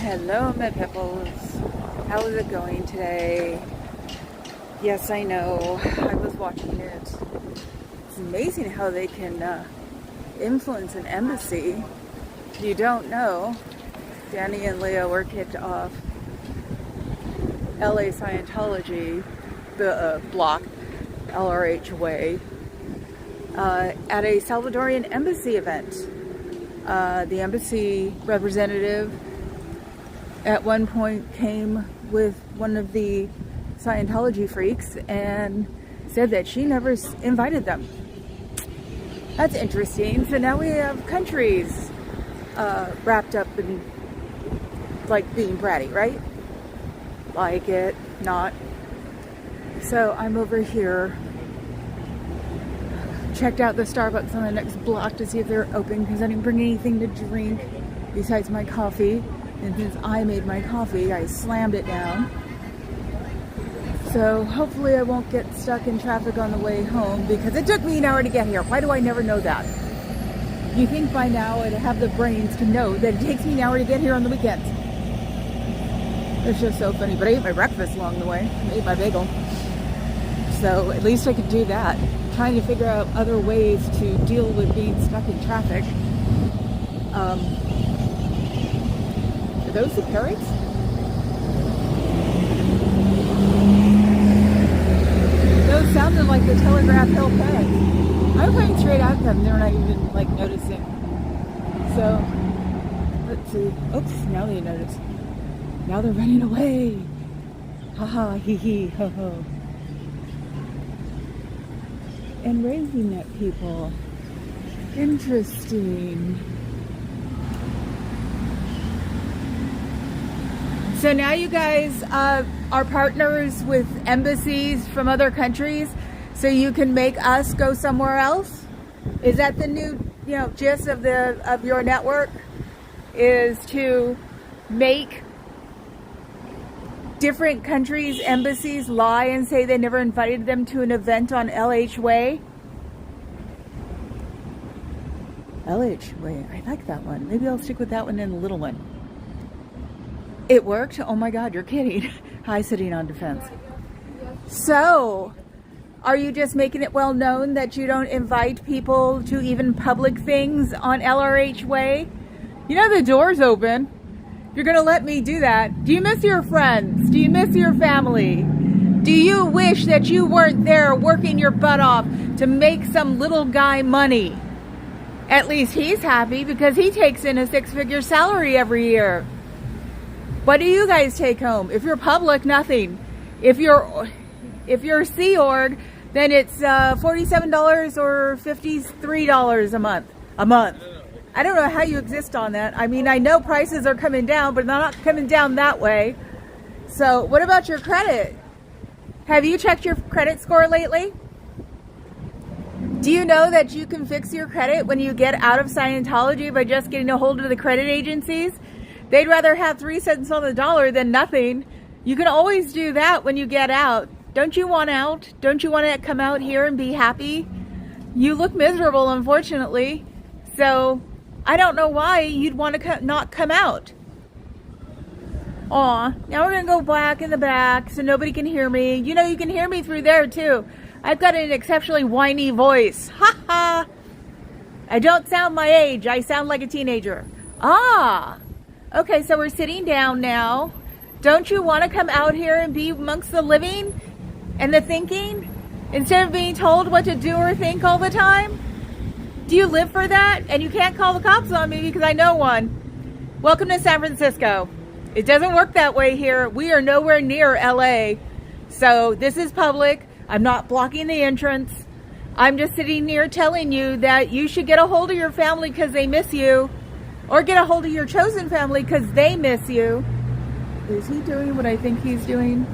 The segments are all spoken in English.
Hello, my peoples. How is it going today? Yes, I know. I was watching it. It's amazing how they can influence an embassy. If you don't know, Danny and Leah were kicked off LA Scientology, the block, LRHWay, at a Salvadorian embassy event. The embassy representative at one point came with one of the Scientology freaks and said that she never invited them. That's interesting. So now we have countries wrapped up in like being bratty, right? Like it, not. So I'm over here. Checked out the Starbucks on the next block to see if they're open because I didn't bring anything to drink besides my coffee. And since I made my coffee, I slammed it down. So hopefully I won't get stuck in traffic on the way home because it took me an hour to get here. Why do I never know that? You think by now I'd have the brains to know that it takes me an hour to get here on the weekends. It's just so funny. But I ate my breakfast along the way. I ate my bagel. So at least I could do that. Trying to figure out other ways to deal with being stuck in traffic. Are those the parrots? Those sounded like the Telegraph Hill parrots. I'm going straight at them. They're not even like noticing. So let's see. Oops! Now they notice. Now they're running away. Ha ha, hee hee, ho ho. And raving at people. Interesting. So now you guys are partners with embassies from other countries, so you can make us go somewhere else? Is that the new, gist of your network? Is to make different countries' embassies lie and say they never invited them to an event on LHWay? LHWay, I like that one. Maybe I'll stick with that one and the little one. It worked? Oh my God, you're kidding. Hi, sitting on defense. So, are you just making it well known that you don't invite people to even public things on LRHWay? You know the door's open. You're gonna let me do that. Do you miss your friends? Do you miss your family? Do you wish that you weren't there working your butt off to make some little guy money? At least he's happy because he takes in a 6-figure salary every year. What do you guys take home? If you're public, nothing. If you're Sea Org, then it's $47 or $53 a month. I don't know how you exist on that. I mean, I know prices are coming down, but they're not coming down that way. So what about your credit? Have you checked your credit score lately? Do you know that you can fix your credit when you get out of Scientology by just getting a hold of the credit agencies? They'd rather have 3 cents on the dollar than nothing. You can always do that when you get out. Don't you want out? Don't you want to come out here and be happy? You look miserable, unfortunately. So I don't know why you'd want to not come out. Aw, now we're going to go back in the back so nobody can hear me. You know you can hear me through there too. I've got an exceptionally whiny voice. Ha ha! I don't sound my age. I sound like a teenager. Ah! Okay, so we're sitting down now. Don't you want to come out here and be amongst the living and the thinking instead of being told what to do or think all the time? Do you live for that? And you can't call the cops on me because I know one. Welcome to San Francisco. It doesn't work that way here. We are nowhere near LA. So this is public. I'm not blocking the entrance. I'm just sitting here telling you that you should get a hold of your family because they miss you. Or get a hold of your chosen family because they miss you. Is he doing what I think he's doing?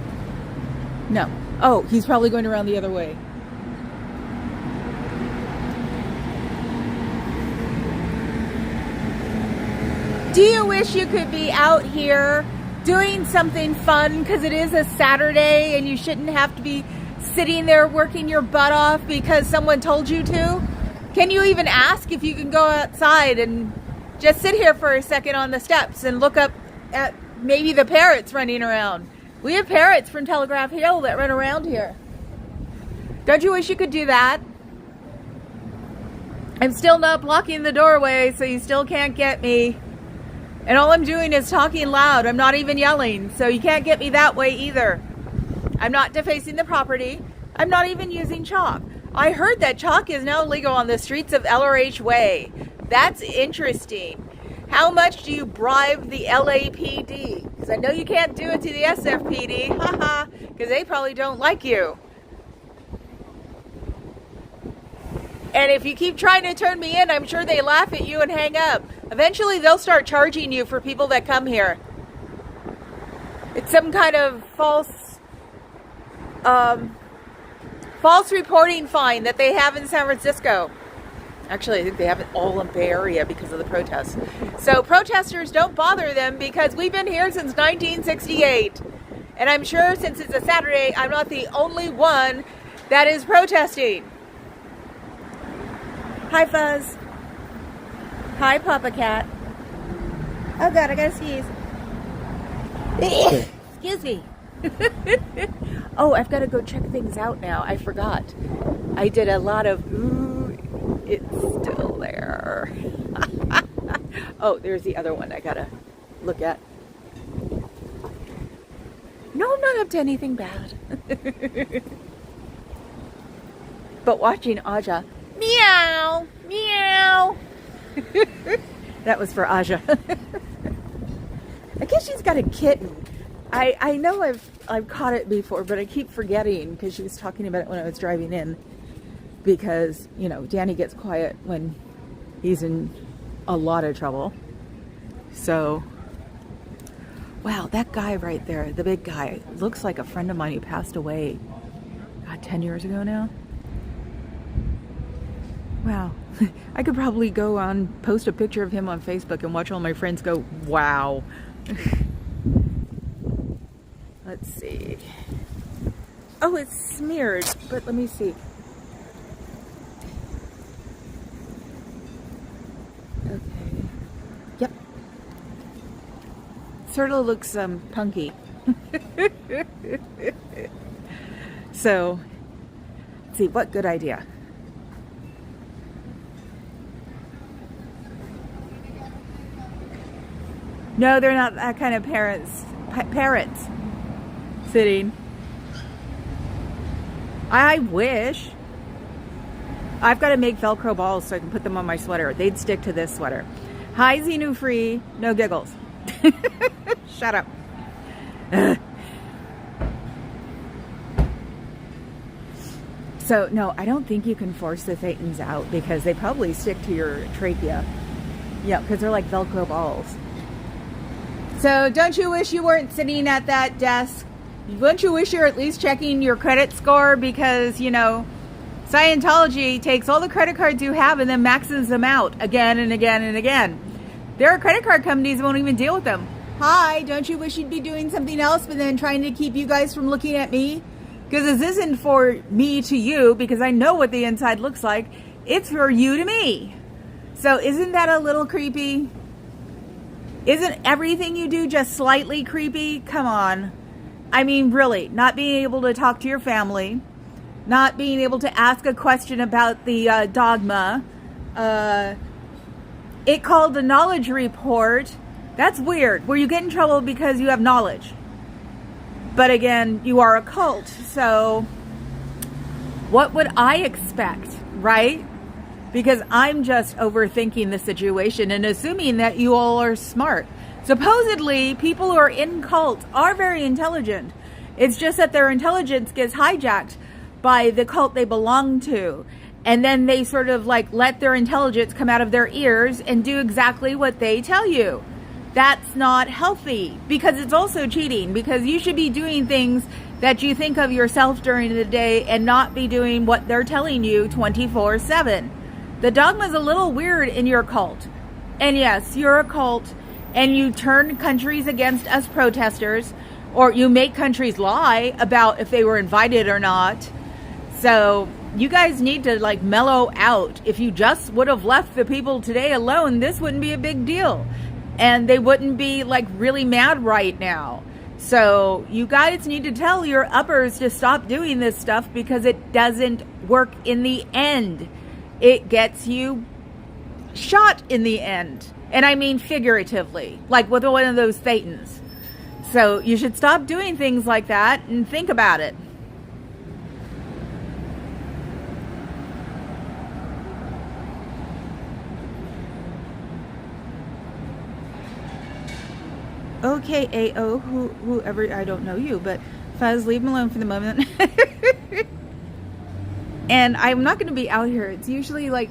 No. Oh, he's probably going around the other way. Do you wish you could be out here doing something fun because it is a Saturday and you shouldn't have to be sitting there working your butt off because someone told you to? Can you even ask if you can go outside and just sit here for a second on the steps and look up at maybe the parrots running around. We have parrots from Telegraph Hill that run around here. Don't you wish you could do that? I'm still not blocking the doorway, so you still can't get me. And all I'm doing is talking loud. I'm not even yelling, so you can't get me that way either. I'm not defacing the property. I'm not even using chalk. I heard that chalk is now legal on the streets of LRH Way. That's interesting. How much do you bribe the LAPD? Because I know you can't do it to the SFPD, haha, because they probably don't like you. And if you keep trying to turn me in, I'm sure they laugh at you and hang up. Eventually, they'll start charging you for people that come here. It's some kind of false reporting fine that they have in San Francisco. Actually, I think they have it all in the Bay Area because of the protests. So protesters, don't bother them because we've been here since 1968. And I'm sure since it's a Saturday, I'm not the only one that is protesting. Hi, Fuzz. Hi, Papa Cat. Oh, God, I gotta sneeze. Excuse me. Oh, I've got to go check things out now. I forgot. I did a lot of, ooh, it's still there. Oh, there's the other one I got to look at. No, I'm not up to anything bad. But watching Aja, meow, meow. That was for Aja. I guess she's got a kitten. I know I've caught it before, but I keep forgetting because she was talking about it when I was driving in. Because, you know, Danny gets quiet when he's in a lot of trouble. So, wow, that guy right there, the big guy, looks like a friend of mine who passed away, God, 10 years ago now. Wow. I could probably go on, post a picture of him on Facebook and watch all my friends go, wow. Let's see. Oh, it's smeared, but let me see. Okay. Yep. Sort of looks punky. So, let's see, what good idea. No, they're not that kind of parrots sitting. I wish. I've got to make Velcro balls so I can put them on my sweater. They'd stick to this sweater. Hi, Xenu Free. No giggles. Shut up. So, no, I don't think you can force the thetans out because they probably stick to your trachea. Yeah, because they're like Velcro balls. So, don't you wish you weren't sitting at that desk? Wouldn't you wish you're at least checking your credit score? Because, you know, Scientology takes all the credit cards you have and then maxes them out again and again and again. There are credit card companies that won't even deal with them. Hi, don't you wish you'd be doing something else but then trying to keep you guys from looking at me? Because this isn't for me to you, because I know what the inside looks like. It's for you to me. So isn't that a little creepy? Isn't everything you do just slightly creepy? Come on. I mean, really, not being able to talk to your family, not being able to ask a question about the dogma. It called a knowledge report. That's weird. Where you get in trouble because you have knowledge. But again, you are a cult. So what would I expect, right? Because I'm just overthinking the situation and assuming that you all are smart. Supposedly, people who are in cults are very intelligent. It's just that their intelligence gets hijacked by the cult they belong to. And then they sort of like let their intelligence come out of their ears and do exactly what they tell you. That's not healthy because it's also cheating, because you should be doing things that you think of yourself during the day and not be doing what they're telling you 24/7. The dogma is a little weird in your cult. And yes, you're a cult and you turn countries against us protesters, or you make countries lie about if they were invited or not. So you guys need to like mellow out. If you just would have left the people today alone, this wouldn't be a big deal. and they wouldn't be like really mad right now. So you guys need to tell your uppers to stop doing this stuff because it doesn't work in the end. It gets you shot in the end. And I mean figuratively, like with one of those thetans. So you should stop doing things like that and think about it. Okay, AO, whoever, I don't know you, but Fuzz, leave him alone for the moment. And I'm not going to be out here. It's usually like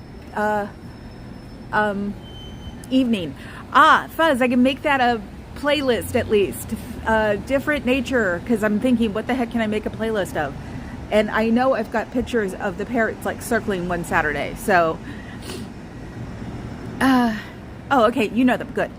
evening. Fuzz, I can make that a playlist at least. Different nature, because I'm thinking, what the heck can I make a playlist of? And I know I've got pictures of the parrots like circling one Saturday. So, oh, okay, you know them. Good.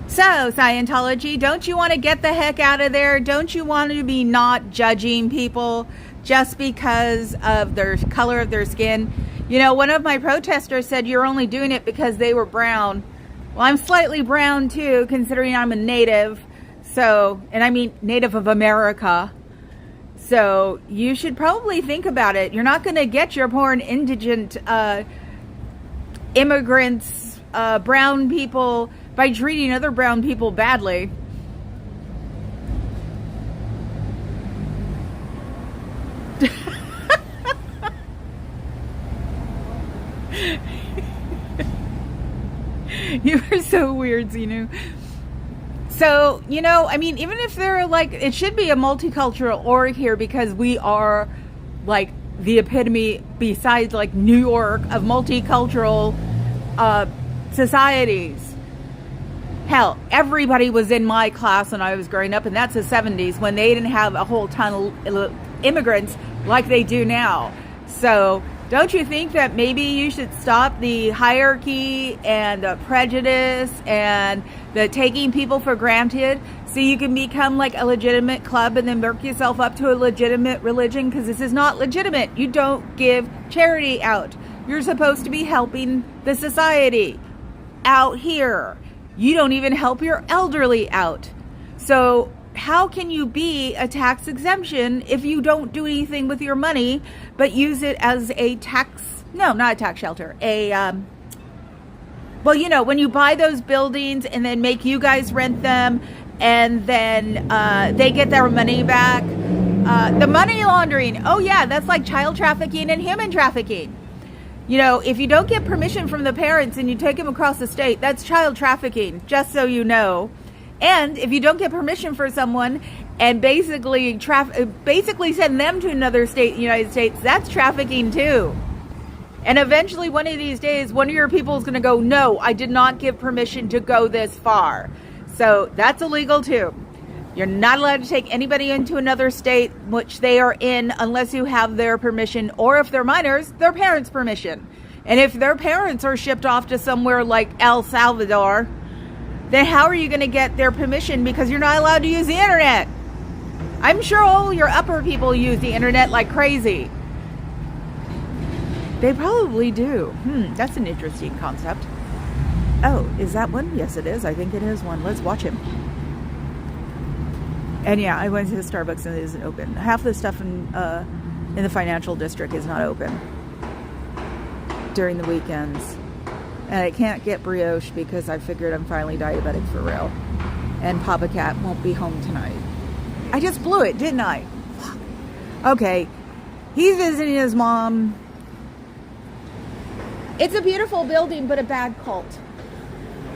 So, Scientology, don't you want to get the heck out of there? Don't you want to be not judging people just because of their color of their skin? You know, one of my protesters said you're only doing it because they were brown. Well, I'm slightly brown too, considering I'm a native. So, and I mean native of America. So, you should probably think about it. You're not going to get your poor and indigent immigrants, brown people, by treating other brown people badly. You are so weird, Xenu. So, you know, I mean, even if they're like, it should be a multicultural org here because we are like the epitome, besides like New York, of multicultural societies. Hell, everybody was in my class when I was growing up, and that's the 70s, when they didn't have a whole ton of immigrants like they do now. So, don't you think that maybe you should stop the hierarchy and the prejudice and the taking people for granted so you can become like a legitimate club and then work yourself up to a legitimate religion? Because this is not legitimate. You don't give charity out. You're supposed to be helping the society out here. You don't even help your elderly out. So how can you be a tax exemption if you don't do anything with your money but use it as a tax, no, not a tax shelter, well, you know, when you buy those buildings and then make you guys rent them and then they get their money back. The money laundering, oh yeah, that's like child trafficking and human trafficking. You know, if you don't get permission from the parents and you take them across the state, that's child trafficking, just so you know. And if you don't get permission for someone and basically send them to another state in the United States, that's trafficking too. And eventually one of these days, one of your people is going to go, no, I did not give permission to go this far. So that's illegal too. You're not allowed to take anybody into another state which they are in unless you have their permission, or if they're minors, their parents' permission. And if their parents are shipped off to somewhere like El Salvador, then how are you going to get their permission? Because you're not allowed to use the internet. I'm sure all your upper people use the internet like crazy. They probably do. That's an interesting concept. Oh, is that one? Yes, it is. I think it is one. Let's watch him. And yeah, I went to the Starbucks and it isn't open. Half the stuff in the financial district is not open during the weekends. And I can't get brioche because I figured I'm finally diabetic for real. And Papa Cat won't be home tonight. I just blew it, didn't I? Okay. He's visiting his mom. It's a beautiful building, but a bad cult.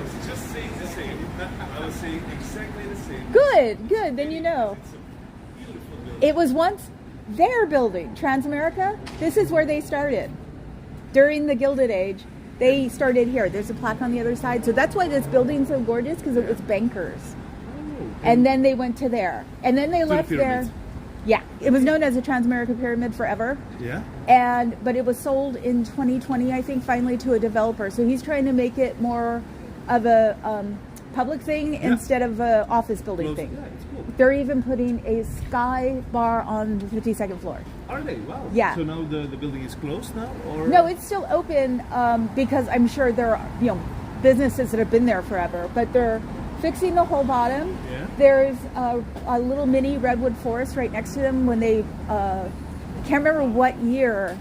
It's just saying the same. I was saying exactly the same. Good, good. Then you know. It's a beautiful building. It was once their building, Transamerica. This is where they started. During the Gilded Age, they started here. There's a plaque on the other side. So that's why this building's so gorgeous, because it was bankers. Oh, And then they went to there. And then they left the there. pyramids. Yeah, it was known as the Transamerica Pyramid forever. Yeah? But it was sold in 2020, I think, finally to a developer. So he's trying to make it more of a public thing instead of an office building thing. Yeah, it's cool. They're even putting a sky bar on the 52nd floor. Are they? Wow. Yeah. So now the building is closed now? Or? No, it's still open because I'm sure they're, businesses that have been there forever, but they're fixing the whole bottom. Yeah. There's a little mini redwood forest right next to them. When they, I can't remember what year,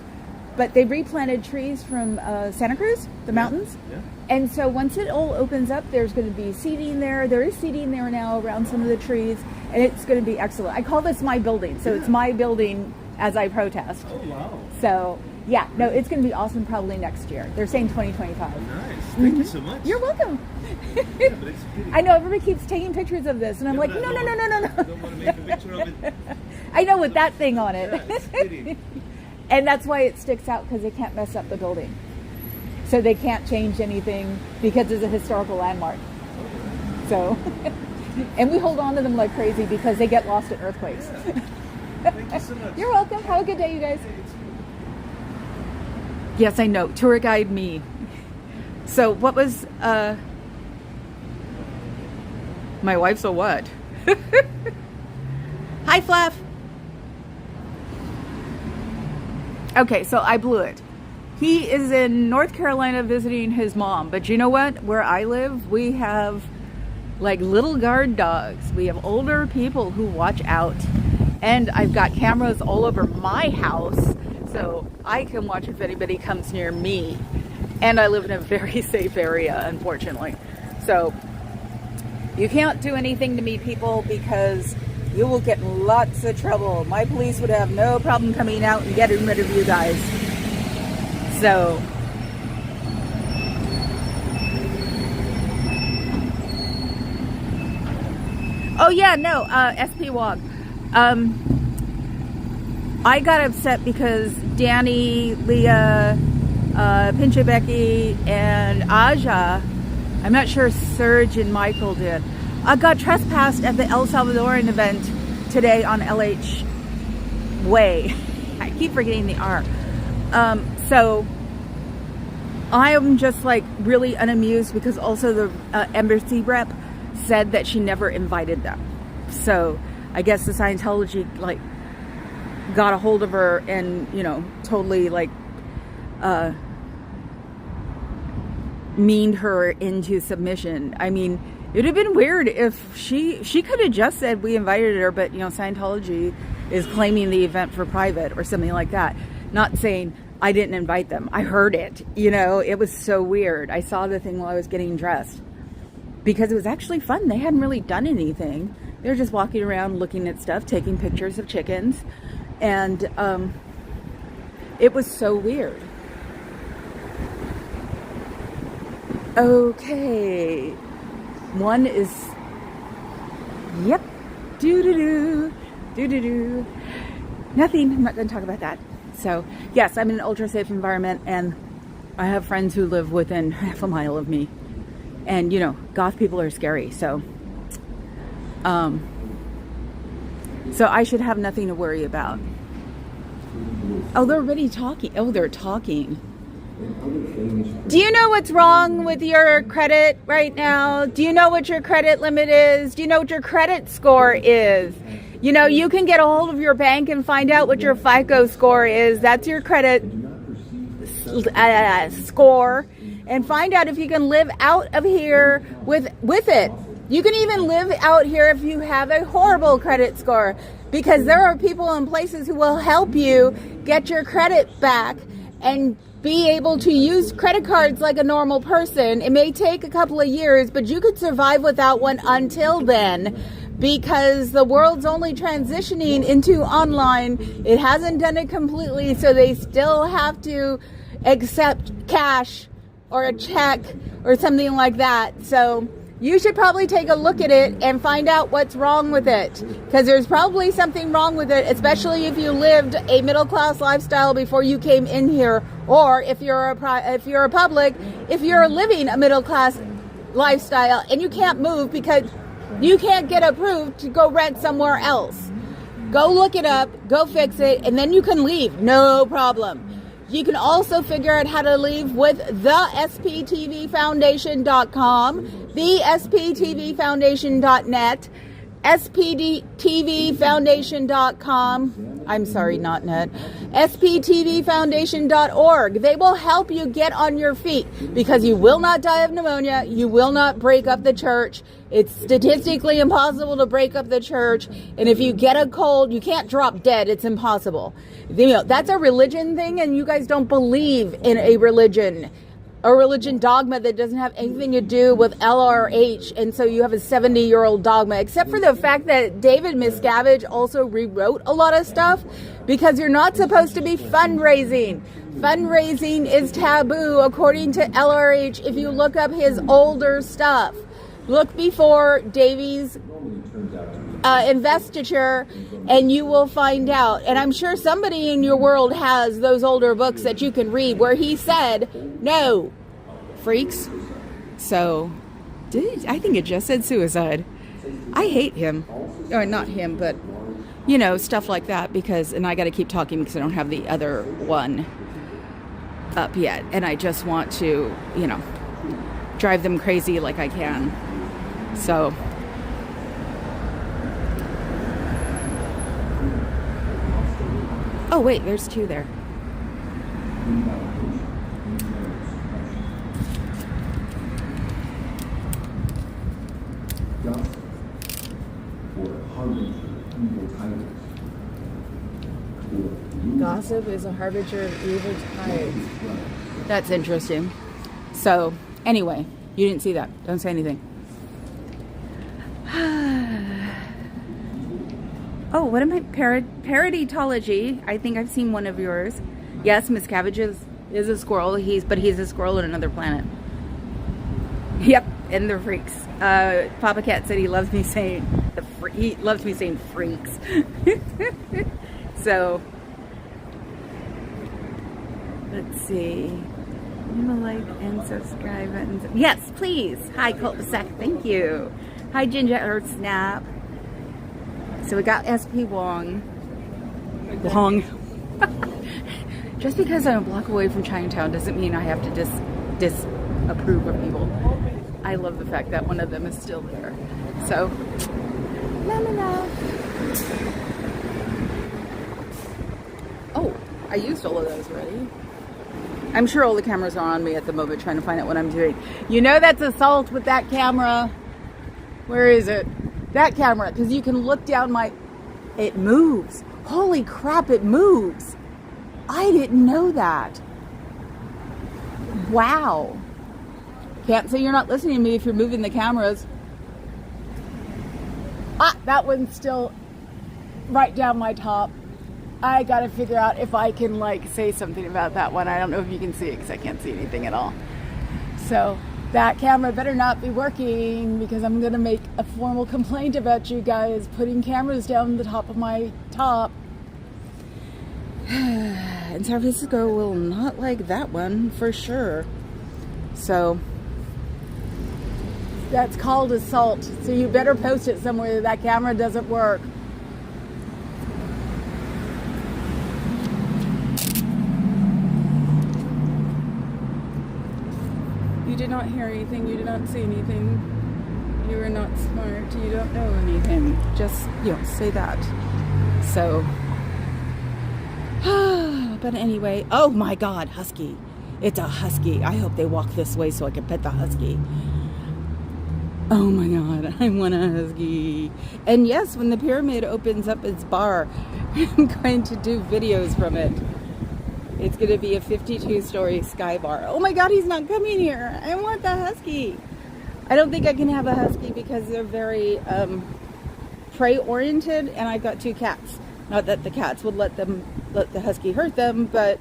but they replanted trees from Santa Cruz, the mountains. Yeah. And so once it all opens up, there's going to be seating there. There is seating there now around some of the trees, and it's going to be excellent. I call this my building, so it's my building as I protest. Oh, wow. So yeah, no, it's going to be awesome probably next year. They're saying 2025. Nice. Thank you so much. You're welcome. Yeah, but it's pretty. I know everybody keeps taking pictures of this, and I'm like, no. I don't want to make a picture of it. I know, with that thing on it. Yeah, it's pretty. And that's why it sticks out, because they can't mess up the building. So they can't change anything because it's a historical landmark. So, and we hold on to them like crazy because they get lost in earthquakes. Yeah. Thank you so much. You're welcome. Have a good day, you guys. Yes, I know. Tour guide me. So what was, my wife's a what? Hi, Fluff. Okay, so I blew it. He is in North Carolina visiting his mom. But you know what? Where I live, we have like little guard dogs. We have older people who watch out. And I've got cameras all over my house, so I can watch if anybody comes near me. And I live in a very safe area, unfortunately. So you can't do anything to me, people, because you will get in lots of trouble. My police would have no problem coming out and getting rid of you guys. So oh yeah, no, SP Wog. I got upset because Danny, Leah, Pinche Becky, and Aja, I'm not sure Serge and Michael did, got trespassed at the El Salvadoran event today on LH Way. I keep forgetting the R. So I am just like really unamused because also the embassy rep said that she never invited them. So I guess the Scientology like got a hold of her and, you know, totally like meaned her into submission. I mean, it would have been weird if she could have just said we invited her, but you know, Scientology is claiming the event for private or something like that, not saying I didn't invite them. I heard it, you know. It was so weird. I saw the thing while I was getting dressed because it was actually fun. They hadn't really done anything. They were just walking around looking at stuff, taking pictures of chickens, and it was so weird. Okay, one is, yep, doo-doo-doo, doo-doo-doo. Nothing, I'm not going to talk about that. So, yes, I'm in an ultra-safe environment, and I have friends who live within half a mile of me. And, you know, goth people are scary, so I should have nothing to worry about. Oh, they're already talking. Oh, they're talking. Do you know what's wrong with your credit right now? Do you know what your credit limit is? Do you know what your credit score is? You know, you can get a hold of your bank and find out what your FICO score is. That's your credit score. And find out if you can live out of here with it. You can even live out here if you have a horrible credit score, because there are people in places who will help you get your credit back and be able to use credit cards like a normal person. It may take a couple of years, but you could survive without one until then, because the world's only transitioning into online. It hasn't done it completely, so they still have to accept cash or a check or something like that. So you should probably take a look at it and find out what's wrong with it, because there's probably something wrong with it, especially if you lived a middle-class lifestyle before you came in here, or if you're living a middle-class lifestyle and you can't move because you can't get approved to go rent somewhere else. Go look it up, go fix it, and then you can leave, no problem. You can also figure out how to leave with thesptvfoundation.com, thesptvfoundation.net, spdtvfoundation.com. I'm sorry, not net. sptvfoundation.org. They will help you get on your feet because you will not die of pneumonia. You will not break up the church. It's statistically impossible to break up the church. And if you get a cold, you can't drop dead. It's impossible. You know, that's a religion thing, and you guys don't believe in a religion dogma that doesn't have anything to do with LRH, and so you have a 70-year-old dogma, except for the fact that David Miscavige also rewrote a lot of stuff, because you're not supposed to be fundraising. Fundraising is taboo according to LRH. If you look up his older stuff, look before Davies investiture, and you will find out. And I'm sure somebody in your world has those older books that you can read where he said, no, freaks. So, I think it just said suicide. I hate him. Or not him, but, you know, stuff like that, because, and I got to keep talking because I don't have the other one up yet. And I just want to, you know, drive them crazy like I can. So, oh wait, there's two there. Gossip is a harbinger of evil tides. That's interesting. So, anyway, you didn't see that. Don't say anything. Oh, what am I? Parodytology. I think I've seen one of yours. Yes, Miscavige is a squirrel. But he's a squirrel on another planet. Yep, and they're freaks. Papa Cat said he loves me saying freaks. So, let's see. Leave a like and subscribe buttons. Yes, please. Hi, Cul-de-sac. Thank you. Hi, Ginger Earth Snap. So we got SP Wong. Just because I'm a block away from Chinatown doesn't mean I have to disapprove of people. I love the fact that one of them is still there. So, la. Oh, I used all of those already. I'm sure all the cameras are on me at the moment trying to find out what I'm doing. You know that's assault with that camera. Where is it? That camera, because you can look down it moves. Holy crap, it moves. I didn't know that. Wow. Can't say you're not listening to me if you're moving the cameras. Ah, that one's still right down my top. I gotta figure out if I can say something about that one. I don't know if you can see it because I can't see anything at all. So that camera better not be working, because I'm gonna make a formal complaint about you guys putting cameras down the top of my top. And San Francisco will not like that one for sure. So that's called assault. So you better post it somewhere that camera doesn't work. You did not hear anything. You did not see anything. You are not smart. You don't know anything. Just, say that. So, but anyway, oh my God, husky. It's a husky. I hope they walk this way so I can pet the husky. Oh my God, I want a husky. And yes, when the pyramid opens up its bar, I'm going to do videos from it. It's going to be a 52-story sky bar. Oh my God, he's not coming here. I want the husky. I don't think I can have a husky because they're very prey-oriented, and I've got two cats. Not that the cats would let the husky hurt them, but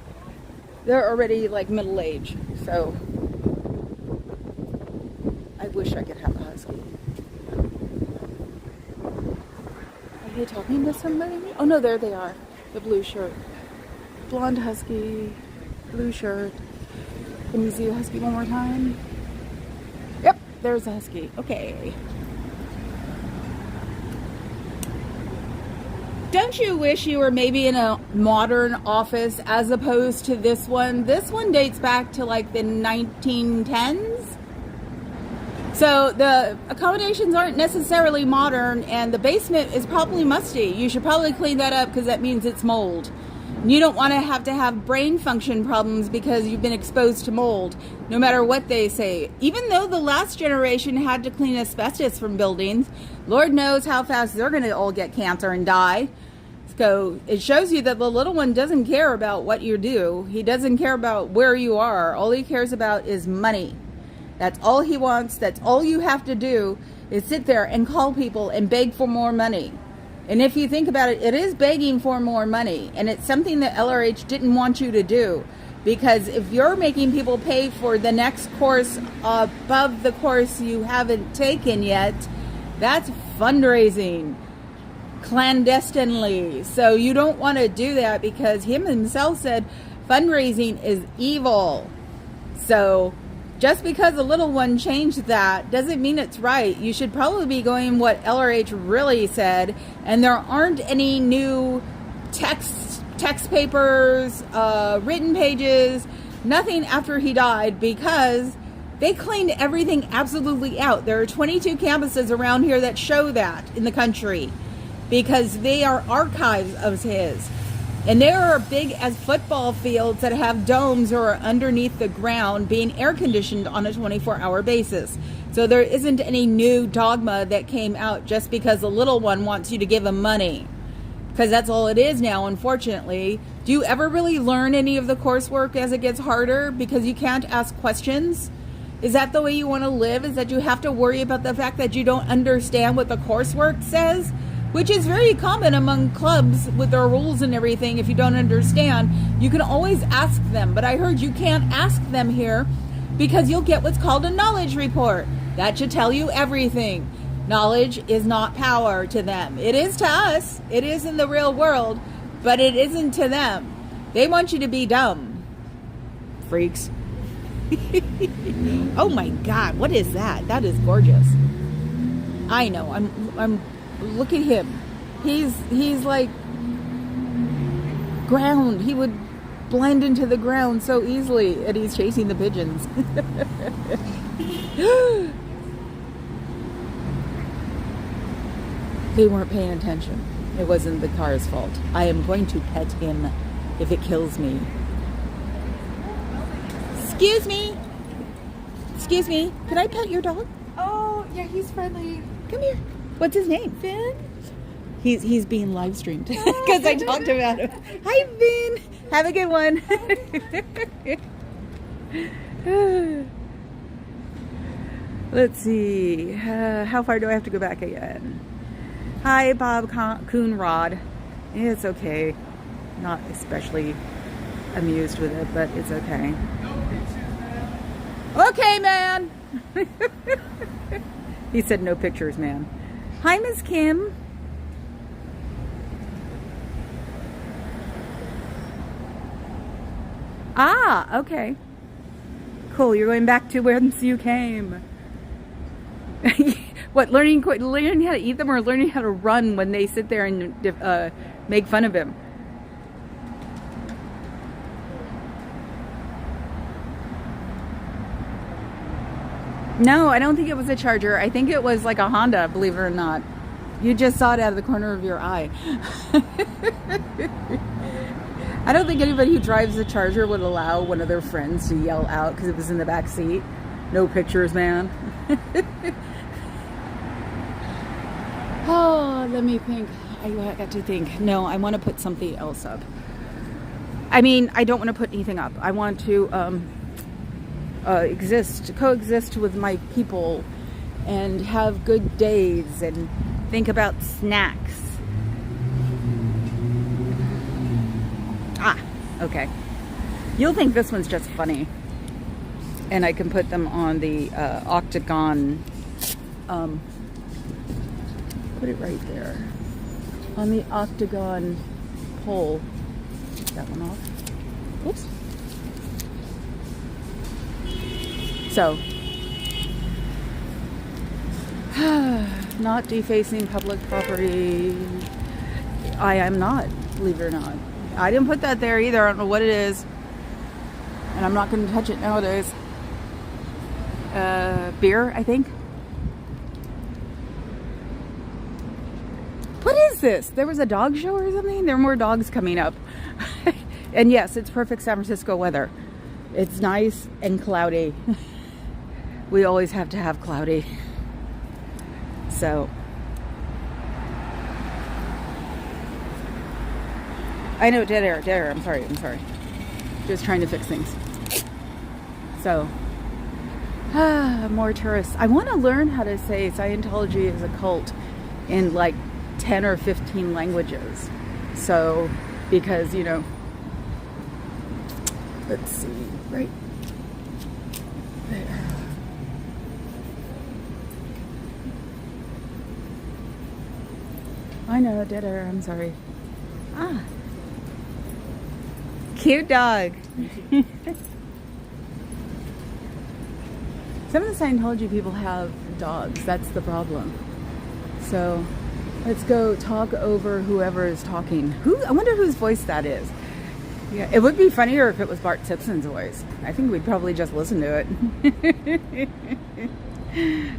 they're already middle-aged. So I wish I could have a husky. Are they talking to somebody? Oh no, there they are. The blue shirt. Blonde husky, blue shirt. Can you see the husky one more time? Yep, there's a husky. Okay. Don't you wish you were maybe in a modern office as opposed to this one? This one dates back to the 1910s. So the accommodations aren't necessarily modern, and the basement is probably musty. You should probably clean that up because that means it's mold. You don't want to have brain function problems because you've been exposed to mold, no matter what they say. Even though the last generation had to clean asbestos from buildings, Lord knows how fast they're going to all get cancer and die. So it shows you that the little one doesn't care about what you do. He doesn't care about where you are. All he cares about is money. That's all he wants. That's all you have to do is sit there and call people and beg for more money. And if you think about it, it is begging for more money. And it's something that LRH didn't want you to do. Because if you're making people pay for the next course above the course you haven't taken yet, that's fundraising clandestinely. So you don't want to do that because him himself said fundraising is evil. So just because a little one changed that doesn't mean it's right. You should probably be going what LRH really said, and there aren't any new text papers, written pages, nothing after he died because they cleaned everything absolutely out. There are 22 campuses around here that show that in the country because they are archives of his. And there are big as football fields that have domes or are underneath the ground being air conditioned on a 24-hour basis. So there isn't any new dogma that came out just because the little one wants you to give him money. Because that's all it is now, unfortunately. Do you ever really learn any of the coursework as it gets harder because you can't ask questions? Is that the way you want to live? Is that you have to worry about the fact that you don't understand what the coursework says? Which is very common among clubs with their rules and everything. If you don't understand, you can always ask them. But I heard you can't ask them here because you'll get what's called a knowledge report. That should tell you everything. Knowledge is not power to them. It is to us. It is in the real world, but it isn't to them. They want you to be dumb. Freaks. Oh my God, what is that? That is gorgeous. I know. I'm look at him. He's like ground. He would blend into the ground so easily, and he's chasing the pigeons. They weren't paying attention. It wasn't the car's fault. I am going to pet him if it kills me. Excuse me. Excuse me. Can I pet your dog? Oh, yeah, he's friendly. Come here. What's his name? Finn? He's being live streamed because I talked about him. Hi, Finn. Have a good one. Let's see. How far do I have to go back again? Hi, Bob Coonrod. It's okay. Not especially amused with it, but it's okay. Okay, man. He said no pictures, man. Hi, Miss Kim. Ah, okay. Cool, you're going back to whence you came. What, learning how to eat them or learning how to run when they sit there and make fun of him? No, I don't think it was a Charger. I think it was like a Honda, believe it or not. You just saw it out of the corner of your eye. I don't think anybody who drives a Charger would allow one of their friends to yell out because it was in the back seat. No pictures, man. Oh, let me think. I got to think. No, I want to put something else up. I mean, I don't want to put anything up. I want to coexist with my people and have good days and think about snacks. Ah, okay. You'll think this one's just funny. And I can put them on the octagon. Put it right there. On the octagon pole. That one off. Whoops. So, not defacing public property. I am not, believe it or not. I didn't put that there either. I don't know what it is. And I'm not going to touch it nowadays. Beer, I think. What is this? There was a dog show or something? There are more dogs coming up. And yes, it's perfect San Francisco weather. It's nice and cloudy. We always have to have cloudy. So, I know, dead air. I'm sorry. Just trying to fix things. So, more tourists. I want to learn how to say Scientology is a cult in like 10 or 15 languages. So, because, you know, let's see, right there. I know, dead air, I'm sorry. Ah. Cute dog. Some of the Scientology people have dogs. That's the problem. So let's go talk over whoever is talking. I wonder whose voice that is. Yeah, it would be funnier if it was Bart Simpson's voice. I think we'd probably just listen to it.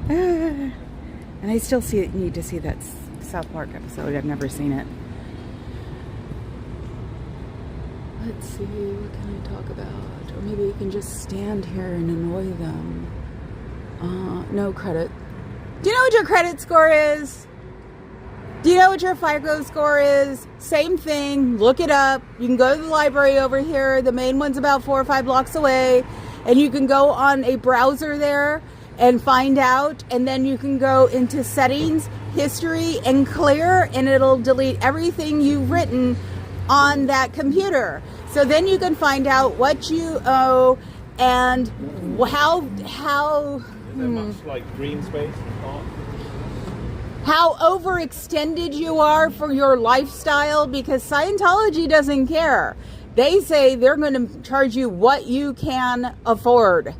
And I still need to see that South Park episode. I've never seen it. Let's see, what can I talk about? Or maybe you can just stand here and annoy them. No credit. Do you know what your credit score is? Do you know what your FICO score is? Same thing. Look it up. You can go to the library over here. The main one's about 4 or 5 blocks away. And you can go on a browser there and find out. And then you can go into settings, history, and clear. And it'll delete everything you've written on that computer. So then you can find out what you owe and how Is there much like green space? how overextended you are for your lifestyle, because Scientology doesn't care. They say they're going to charge you what you can afford.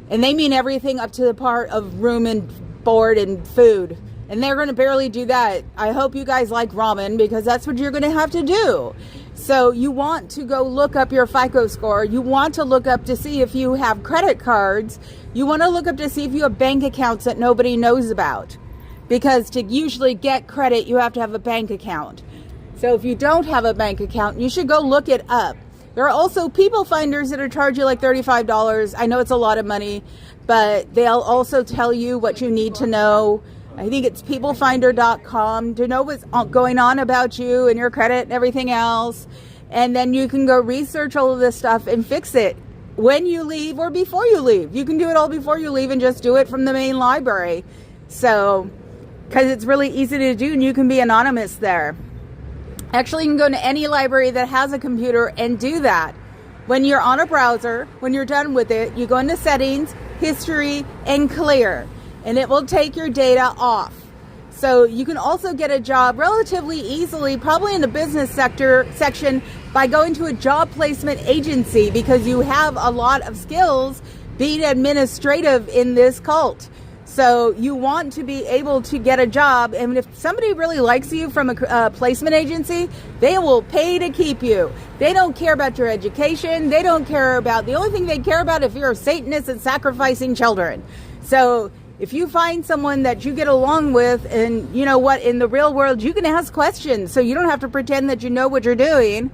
And they mean everything up to the part of room and board and food. And they're going to barely do that. I hope you guys like ramen, because that's what you're going to have to do. So you want to go look up your FICO score. You want to look up to see if you have credit cards. You want to look up to see if you have bank accounts that nobody knows about. Because to usually get credit, you have to have a bank account. So if you don't have a bank account, you should go look it up. There are also people finders that are charge you like $35. I know it's a lot of money, but they'll also tell you what you need to know. I think it's peoplefinder.com to know what's going on about you and your credit and everything else. And then you can go research all of this stuff and fix it when you leave or before you leave. You can do it all before you leave and just do it from the main library. So, because it's really easy to do and you can be anonymous there. Actually, you can go to any library that has a computer and do that. When you're on a browser, when you're done with it, you go into settings, history, and clear. And it will take your data off. So you can also get a job relatively easily, probably in the business section, by going to a job placement agency, because you have a lot of skills being administrative in this cult. So you want to be able to get a job, and if somebody really likes you from a placement agency, they will pay to keep you. They don't care about your education. They don't care about, the only thing they care about if you're a Satanist and sacrificing children. So if you find someone that you get along with, and you know what, in the real world, you can ask questions. So you don't have to pretend that you know what you're doing.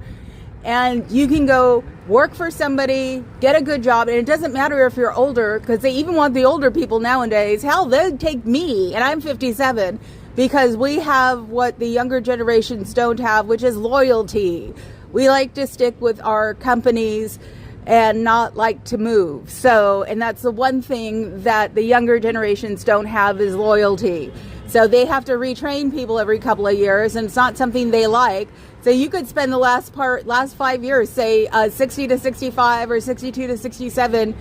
And you can go work for somebody, get a good job. And it doesn't matter if you're older, because they even want the older people nowadays. Hell, they'd take me, and I'm 57, because we have what the younger generations don't have, which is loyalty. We like to stick with our companies and not like to move. So, and that's the one thing that the younger generations don't have, is loyalty. So they have to retrain people every couple of years, and it's not something they like. So you could spend the last 5 years, say 60 to 65 or 62 to 67,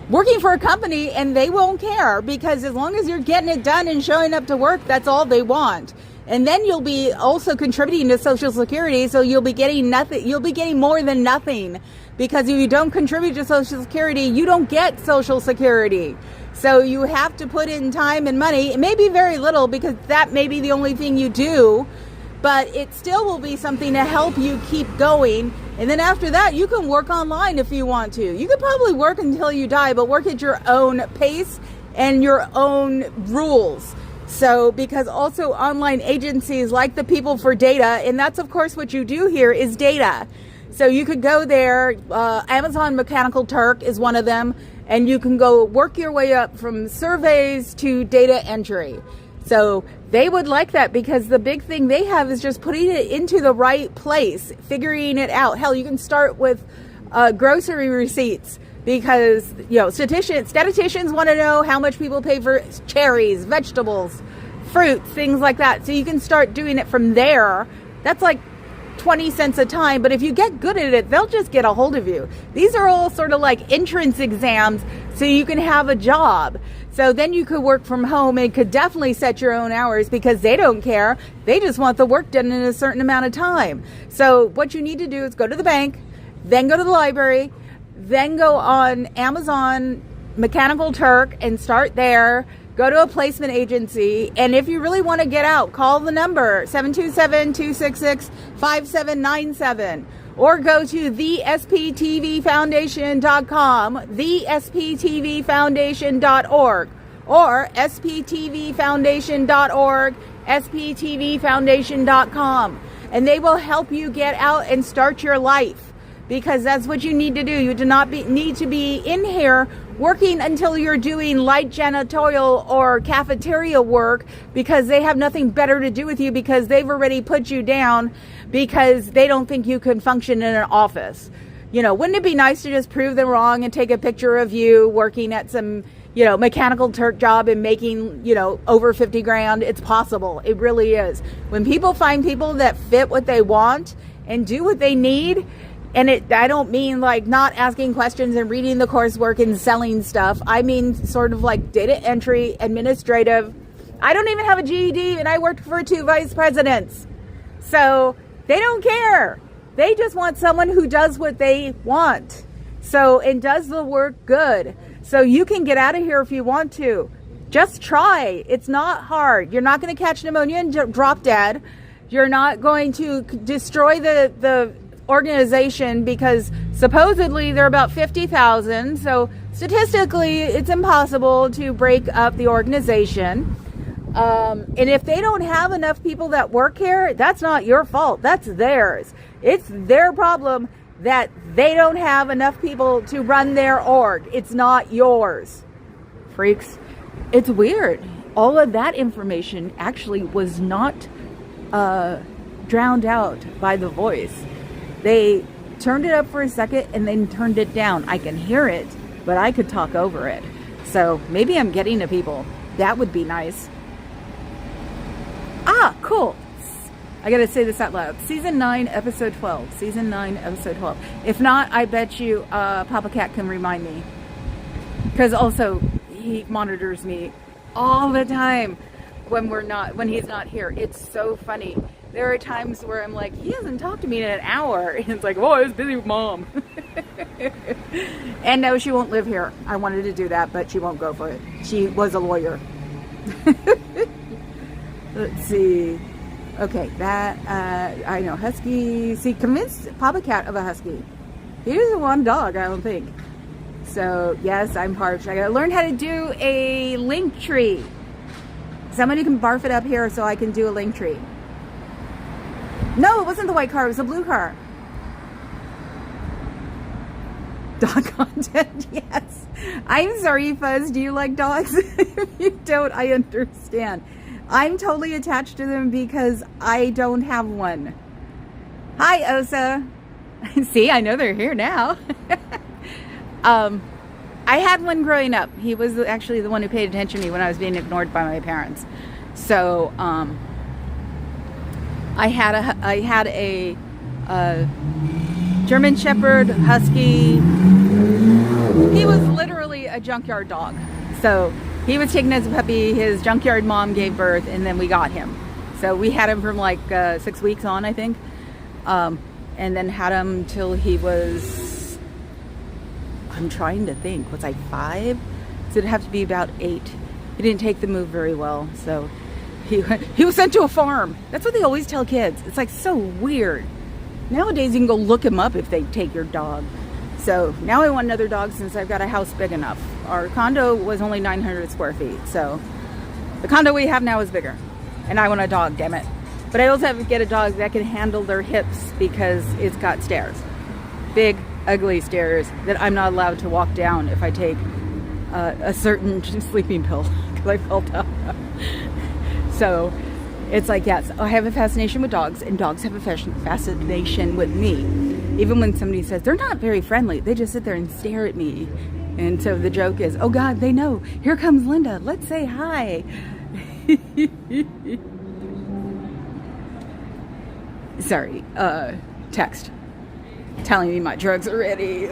working for a company, and they won't care, because as long as you're getting it done and showing up to work, that's all they want. And then you'll be also contributing to Social Security, so you'll be getting nothing. You'll be getting more than nothing, because if you don't contribute to Social Security, you don't get Social Security. So you have to put in time and money. It may be very little, because that may be the only thing you do, but it still will be something to help you keep going. And then after that, you can work online if you want to. You could probably work until you die, but work at your own pace and your own rules. So, because also online agencies like the people for data, and that's of course what you do here is data. So you could go there, Amazon Mechanical Turk is one of them, and you can go work your way up from surveys to data entry. So they would like that, because the big thing they have is just putting it into the right place, figuring it out. Hell, you can start with grocery receipts, because statisticians want to know how much people pay for cherries, vegetables, fruits, things like that. So you can start doing it from there. That's like 20 cents a time, but if you get good at it, they'll just get a hold of you. These are all sort of like entrance exams so you can have a job. So then you could work from home and could definitely set your own hours, because they don't care. They just want the work done in a certain amount of time. So what you need to do is go to the bank, then go to the library, then go on Amazon Mechanical Turk and start there. Go to a placement agency, and if you really want to get out, call the number 727-266-5797, or go to thesptvfoundation.com, thesptvfoundation.org, or sptvfoundation.org, sptvfoundation.com, and they will help you get out and start your life, because that's what you need to do. You do not need to be in here working until you're doing light janitorial or cafeteria work, because they have nothing better to do with you, because they've already put you down because they don't think you can function in an office. Wouldn't it be nice to just prove them wrong and take a picture of you working at some, Mechanical Turk job and making, over 50 grand? It's possible. It really is. When people find people that fit what they want and do what they need, and I don't mean like not asking questions and reading the coursework and selling stuff. I mean sort of like data entry, administrative. I don't even have a GED, and I worked for 2 vice presidents. So they don't care. They just want someone who does what they want. So, and does the work good. So you can get out of here if you want to. Just try. It's not hard. You're not going to catch pneumonia and drop dead. You're not going to destroy the organization, because supposedly they're about 50,000. So statistically, it's impossible to break up the organization. And if they don't have enough people that work here, that's not your fault. That's theirs. It's their problem that they don't have enough people to run their org. It's not yours. Freaks. It's weird. All of that information actually was not drowned out by the voice. They turned it up for a second and then turned it down. I can hear it, but I could talk over it. So maybe I'm getting to people. That would be nice. Cool. I gotta say this out loud. Season 9, episode 12. Season 9, episode 12. If not, I bet you Papa Cat can remind me. Because also, he monitors me all the time when he's not here. It's so funny. There are times where I'm like, he hasn't talked to me in an hour. And it's like, oh, I was busy with Mom. And no, she won't live here. I wanted to do that, but she won't go for it. She was a lawyer. Let's see. Okay, that, I know, Husky. See, convinced Papa Cat of a Husky. He doesn't want a dog, I don't think. So, yes, I'm parched. I gotta learn how to do a link tree. Somebody can barf it up here so I can do a link tree. No, it wasn't the white car. It was the blue car. Dog content, yes. I'm sorry, Fuzz. Do you like dogs? If you don't, I understand. I'm totally attached to them because I don't have one. Hi, Osa. See, I know they're here now. I had one growing up. He was actually the one who paid attention to me when I was being ignored by my parents. So, I had a German Shepherd Husky. He was literally a junkyard dog. So he was taken as a puppy. His junkyard mom gave birth, and then we got him. So we had him from like 6 weeks on, I think, and then had him till he was, I'm trying to think, was I 5? So it'd have to be about 8. He didn't take the move very well, so he was sent to a farm. That's what they always tell kids. It's like so weird. Nowadays you can go look him up if they take your dog. So now I want another dog since I've got a house big enough. Our condo was only 900 square feet, so The condo we have now is bigger, and I want a dog, damn it. But I also have to get a dog that can handle their hips because it's got stairs. Big, ugly stairs that I'm not allowed to walk down if I take a certain sleeping pill because I fell down. So it's like, yes, I have a fascination with dogs, and dogs have a fascination with me. Even when somebody says they're not very friendly, they just sit there and stare at me. And so the joke is, oh God, they know. Here comes Linda. Let's say hi. Sorry, text telling me my drugs are ready.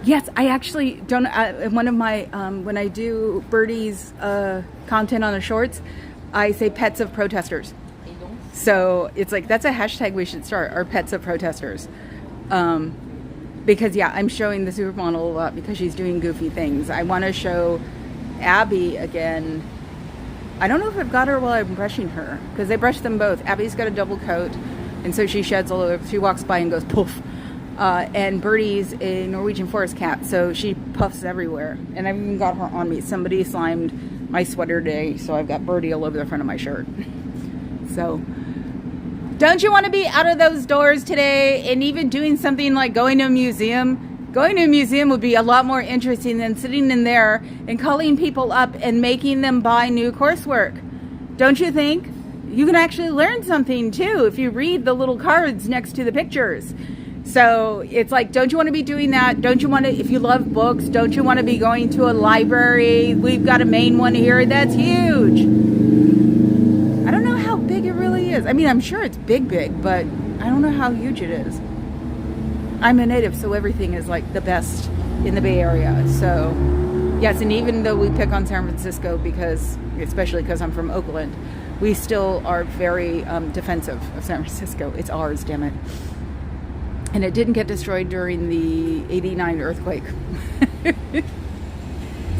Yes, I actually don't. One of my when I do Birdie's content on the shorts, I say pets of protesters. So it's like that's a hashtag we should start. Our pets of protesters, because yeah, I'm showing the supermodel a lot because she's doing goofy things. I want to show Abby again. I don't know if I've got her while I'm brushing her because I brush them both. Abby's got a double coat, and so she sheds all over. She walks by and goes poof. And Birdie's a Norwegian forest cat, so she puffs everywhere. And I've even got her on me. Somebody slimed my sweater today, so I've got Birdie all over the front of my shirt. So, don't you want to be out of those doors today and even doing something like going to a museum? Going to a museum would be a lot more interesting than sitting in there and calling people up and making them buy new coursework. Don't you think? You can actually learn something too if you read the little cards next to the pictures. So it's like, don't you want to be doing that? Don't you want to, if you love books, don't you want to be going to a library? We've got a main one here that's huge. I don't know how big it really is. I mean, I'm sure it's big, but I don't know how huge it is. I'm a native, so everything is like the best in the Bay Area. So yes, and even though we pick on San Francisco because, especially because I'm from Oakland, we still are very defensive of San Francisco. It's ours, damn it. And it didn't get destroyed during the 89 earthquake.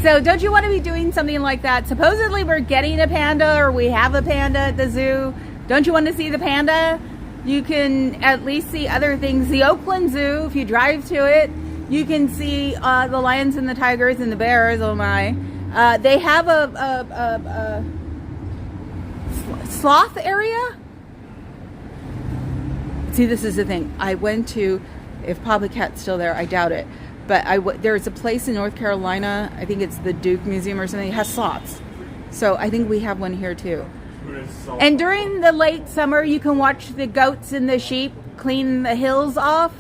So don't you want to be doing something like that? Supposedly we're getting a panda, or we have a panda at the zoo. Don't you want to see the panda? You can at least see other things. The Oakland Zoo, if you drive to it, you can see the lions and the tigers and the bears. Oh my. They have a sloth area. See, this is the thing. I went to, if Papa Cat's still there, I doubt it. But there's a place in North Carolina, I think it's the Duke Museum or something, it has sloths. So I think we have one here too. And during the late summer, you can watch the goats and the sheep clean the hills off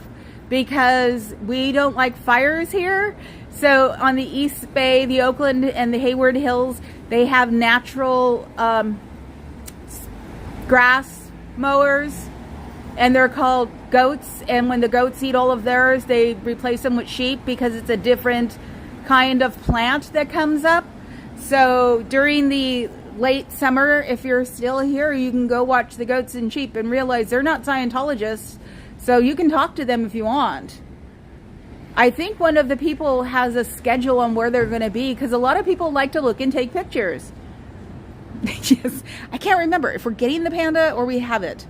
because we don't like fires here. So on the East Bay, the Oakland and the Hayward Hills, they have natural grass mowers. And they're called goats, and when the goats eat all of theirs, they replace them with sheep because it's a different kind of plant that comes up. So during the late summer, if you're still here, you can go watch the goats and sheep and realize they're not Scientologists, so you can talk to them if you want. I think one of the people has a schedule on where they're going to be because a lot of people like to look and take pictures. Yes, I can't remember if we're getting the panda or we have it.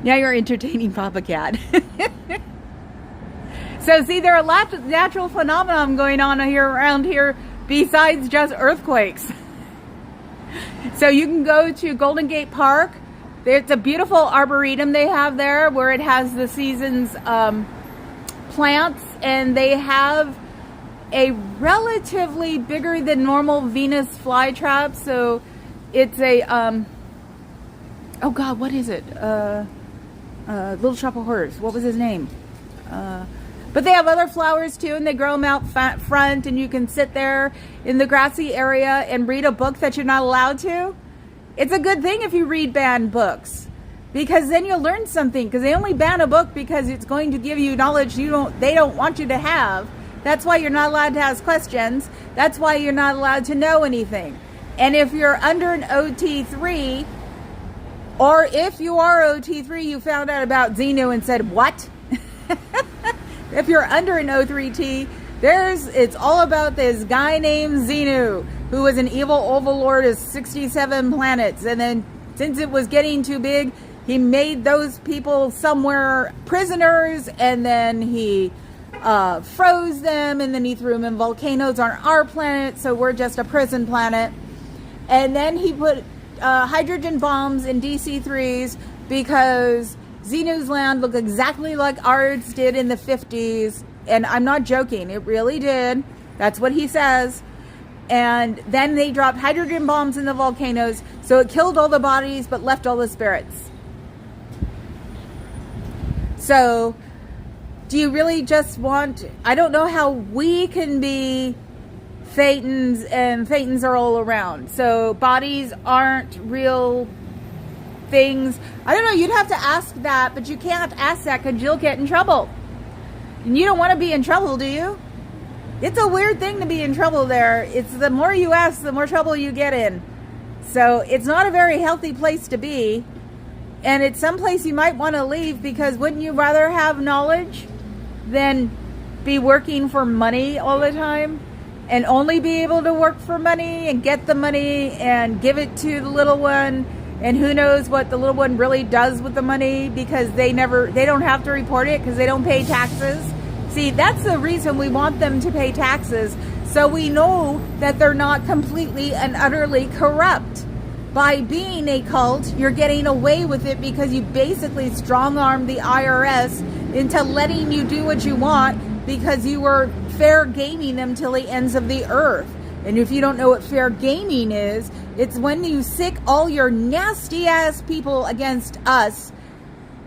Now you're entertaining Papa Cat. So see, there are lots of natural phenomenon going on here around here besides just earthquakes. So you can go to Golden Gate Park. It's a beautiful arboretum they have there where it has the season's plants, and they have a relatively bigger than normal Venus flytrap. So it's a, oh God, what is it? Little Shop of Horrors. What was his name? But they have other flowers too, and they grow them out front, and you can sit there in the grassy area and read a book that you're not allowed to. It's a good thing if you read banned books, because then you'll learn something, because they only ban a book because it's going to give you knowledge they don't want you to have. That's why you're not allowed to ask questions. That's why you're not allowed to know anything. And if you're under an OT3, or if you are OT3, you found out about Xenu and said, what? If you're under an O3T, it's all about this guy named Xenu, who was an evil overlord of 67 planets. And then since it was getting too big, He made those people somewhere prisoners, and then he froze them, and then he threw them in volcanoes on our planet, so we're just a prison planet. And then he put hydrogen bombs in DC-3s because Xenu's land looked exactly like ours did in the 50s. And I'm not joking, it really did. That's what he says. And then they dropped hydrogen bombs in the volcanoes, so it killed all the bodies but left all the spirits. So, do you really just want... I don't know how we can be Thetans, and Thetans are all around. So, bodies aren't real things. I don't know, you'd have to ask that, but you can't ask that because you'll get in trouble. And you don't want to be in trouble, do you? It's a weird thing to be in trouble there. It's the more you ask, the more trouble you get in. So it's not a very healthy place to be. And it's someplace you might want to leave, because wouldn't you rather have knowledge than be working for money all the time? And only be able to work for money and get the money and give it to the little one. And who knows what the little one really does with the money, because they don't have to report it because they don't pay taxes. See, that's the reason we want them to pay taxes, so we know that they're not completely and utterly corrupt. By being a cult, you're getting away with it because you basically strong-armed the IRS into letting you do what you want, because you were fair gaming them till the ends of the earth. And if you don't know what fair gaming is, it's when you sick all your nasty ass people against us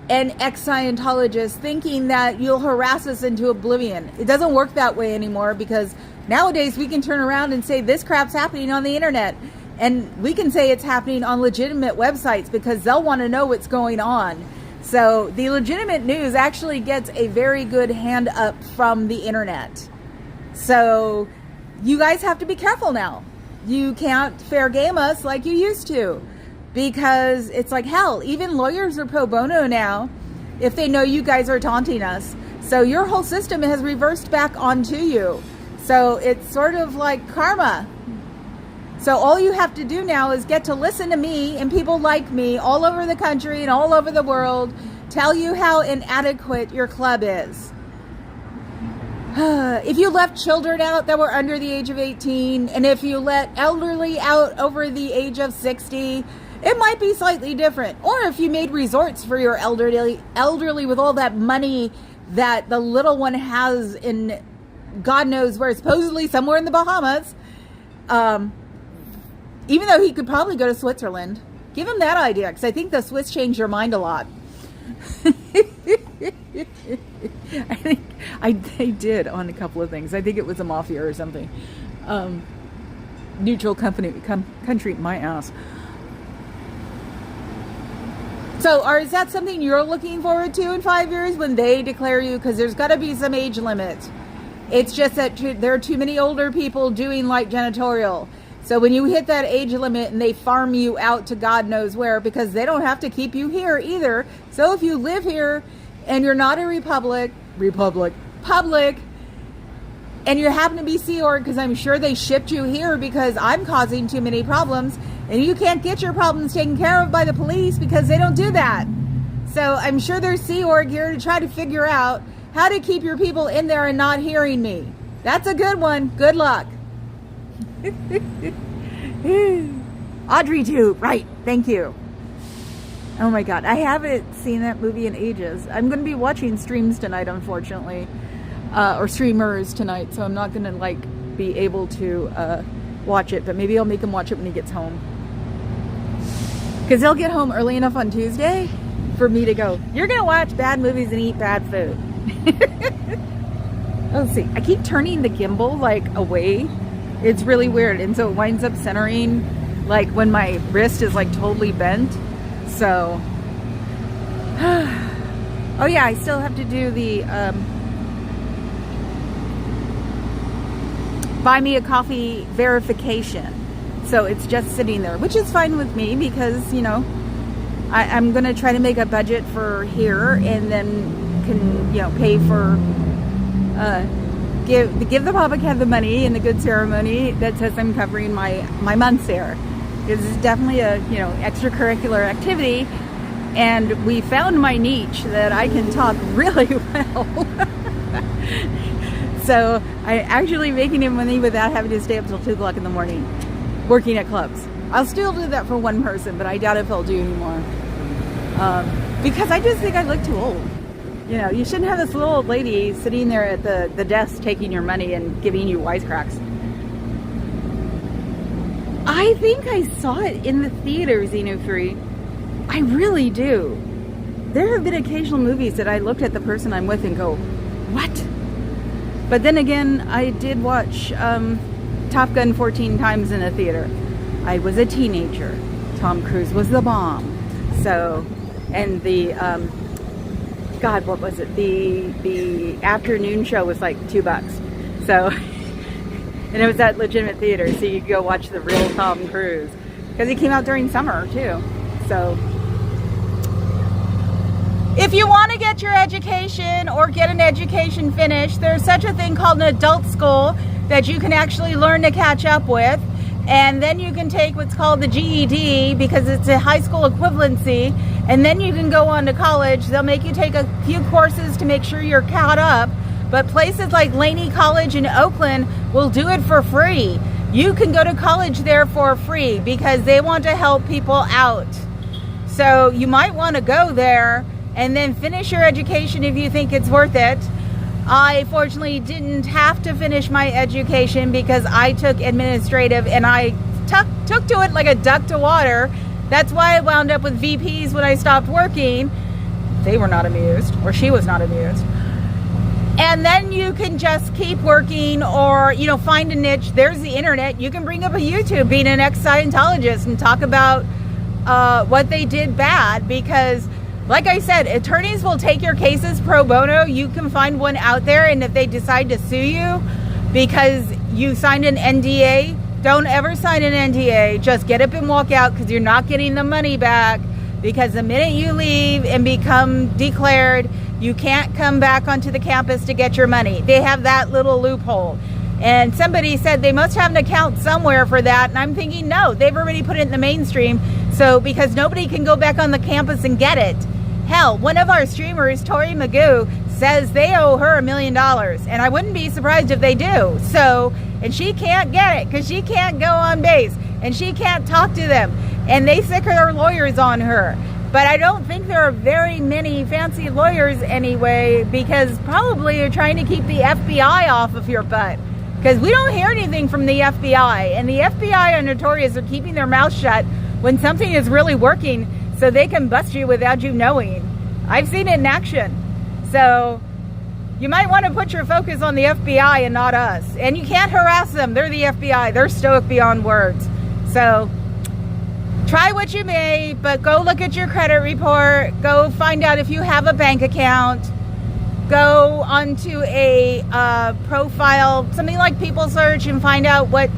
and ex-Scientologists, thinking that you'll harass us into oblivion. It doesn't work that way anymore, because nowadays we can turn around and say this crap's happening on the internet, and we can say it's happening on legitimate websites because they'll want to know what's going on. So the legitimate news actually gets a very good hand up from the internet. So you guys have to be careful now. You can't fair game us like you used to, because it's like hell. Even lawyers are pro bono now if they know you guys are taunting us. So your whole system has reversed back onto you. So it's sort of like karma. So all you have to do now is get to listen to me and people like me all over the country and all over the world tell you how inadequate your club is. If you left children out that were under the age of 18, and if you let elderly out over the age of 60, it might be slightly different. Or if you made resorts for your elderly with all that money that the little one has in God knows where, supposedly somewhere in the Bahamas, even though he could probably go to Switzerland. Give him that idea, because I think the Swiss changed their mind a lot. I think they did on a couple of things. I think it was a mafia or something. Neutral country, my ass. So, is that something you're looking forward to in 5 years when they declare you? Because there's got to be some age limit. It's just that there are too many older people doing light janitorial. So when you hit that age limit and they farm you out to God knows where, because they don't have to keep you here either. So if you live here and you're not a public, and you happen to be Sea Org, because I'm sure they shipped you here because I'm causing too many problems, and you can't get your problems taken care of by the police because they don't do that. So I'm sure there's Sea Org here to try to figure out how to keep your people in there and not hearing me. That's a good one. Good luck. Audrey too, right, thank you. Oh my god, I haven't seen that movie in ages. I'm going to be watching streams tonight, unfortunately, or streamers tonight, so I'm not going to be able to watch it, but maybe I'll make him watch it when he gets home, because he'll get home early enough on Tuesday for me to go, you're going to watch bad movies and eat bad food. Let's see, I keep turning the gimbal away. It's really weird, and so it winds up centering when my wrist is totally bent. So oh yeah, I still have to do the buy me a coffee verification. So it's just sitting there, which is fine with me, because I'm gonna try to make a budget for here, and then can pay for give the public the money in the good ceremony that says I'm covering my months there. This is definitely a extracurricular activity, And we found my niche that I can talk really well. So I'm actually making him money without having to stay up till 2 o'clock in the morning working at clubs. I'll still do that for one person, but I doubt if I'll do anymore. Because I just think I look too old. You know, you shouldn't have this little old lady sitting there at the desk taking your money and giving you wisecracks. I think I saw it in the theater, Xeno3. I really do. There have been occasional movies that I looked at the person I'm with and go, what? But then again, I did watch Top Gun 14 times in a theater. I was a teenager. Tom Cruise was the bomb. So, and the, God, what was it? The afternoon show was like $2. So, and it was at legitimate theater, so you could go watch the real Tom Cruise. Because he came out during summer, too. So, if you want to get your education or get an education finished, there's such a thing called an adult school that you can actually learn to catch up with. And then you can take what's called the GED because it's a high school equivalency. And then you can go on to college. They'll make you take a few courses to make sure you're caught up. But places like Laney College in Oakland will do it for free. You can go to college there for free because they want to help people out. So you might want to go there and then finish your education if you think it's worth it. I fortunately didn't have to finish my education because I took administrative and I took to it like a duck to water. That's why I wound up with VPs when I stopped working. They were not amused, or she was not amused. And then you can just keep working or, you know, find a niche. There's the internet. You can bring up a YouTube being an ex-Scientologist and talk about what they did bad because, like I said, attorneys will take your cases pro bono. You can find one out there, and if they decide to sue you because you signed an NDA, don't ever sign an NDA. Just get up and walk out because you're not getting the money back because the minute you leave and become declared, you can't come back onto the campus to get your money. They have that little loophole. And somebody said they must have an account somewhere for that. And I'm thinking, no, they've already put it in the mainstream. So because nobody can go back on the campus and get it. Hell, one of our streamers, Tori Magoo, says they owe her $1 million. And I wouldn't be surprised if they do. So, and she can't get it because she can't go on base and she can't talk to them. And they sick their lawyers on her. But I don't think there are very many fancy lawyers anyway, because probably you're trying to keep the FBI off of your butt. Because we don't hear anything from the FBI. And the FBI are notorious for keeping their mouth shut when something is really working so they can bust you without you knowing. I've seen it in action. So you might want to put your focus on the FBI and not us. And you can't harass them. They're the FBI. They're stoic beyond words. So try what you may, but go look at your credit report. Go find out if you have a bank account. Go onto a profile, something like People Search, and find out what